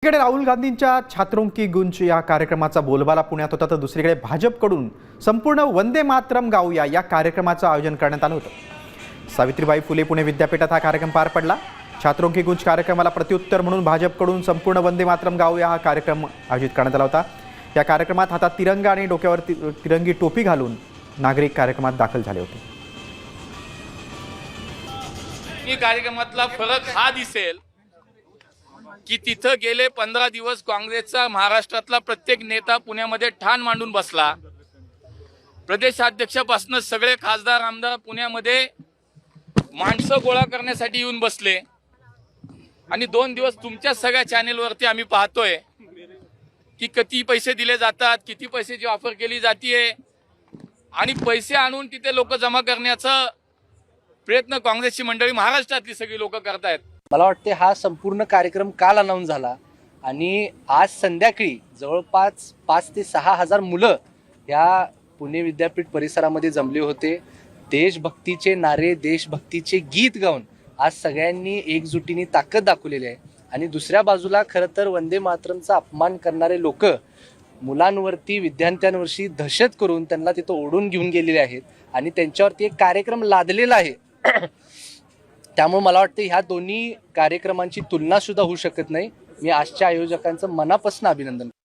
एकीकडे राहुल गांधींच्या छात्रों की गुंज या कार्यक्रमाचा बोलबाला पुण्यात होता, तर दुसरीकडे भाजपकडून संपूर्ण वंदे मातरम गाऊया या कार्यक्रमाचं आयोजन करण्यात आलं होतं। सावित्रीबाई फुले पुणे विद्यापीठात हा कार्यक्रम पार पडला। छात्रों की गुंज कार्यक्रमाला प्रत्युत्तर म्हणून भाजपकडून संपूर्ण वंदे मातरम गाऊया हा कार्यक्रम आयोजित करण्यात आला होता। या कार्यक्रमात हातात तिरंगा आणि डोक्यावर तिरंगी टोपी घालून नागरिक कार्यक्रमात दाखल झाले होते। या कार्यक्रमातला फरक हा दिसेल की तिथं गेले 15 दिवस काँग्रेसचा महाराष्ट्रातला प्रत्येक नेता पुण्यामध्ये ठाण मांडून बसला। प्रदेशाध्यक्षापासून सगळे खासदार आमदार पुण्यामध्ये माणसं गोळा करण्यासाठी येऊन बसले आणि 2 दिवस तुमच्या सगळ्या चॅनेलवरती आम्ही पाहतोय की किती पैसे दिले जातात, किती पैशाची ऑफर केली जाते आणि पैसे आणून तिथे लोक जमा करण्याचा प्रयत्न काँग्रेसची मंडळी महाराष्ट्रातली सगळी लोक करतायत। मला वाटते हा संपूर्ण कार्यक्रम काल अनाउन्स झाला आणि आज संध्याकाळी जवळपास 5 ते 6 हजार मुलं या पुणे विद्यापीठ परिसरामध्ये जमले होते। देशभक्तीचे नारे, देशभक्तीचे गीत गाऊन आज सगळ्यांनी एकजुटीने ताकद दाखवलेली आहे आणि दुसऱ्या बाजूला खरं तर वंदे मातरमचा अपमान करणारे लोक मुलांवरती, विद्यार्थ्यांवरती दहशत करून त्यांना तिथं ओढून घेऊन गेलेले आहेत आणि त्यांच्यावरती एक कार्यक्रम लादलेला आहे। त्यामुळे मला वाटतं ह्या दोन्ही कार्यक्रमांची तुलना सुद्धा होऊ शकत नाही। मी आजच्या आयोजकांचं मनापासून अभिनंदन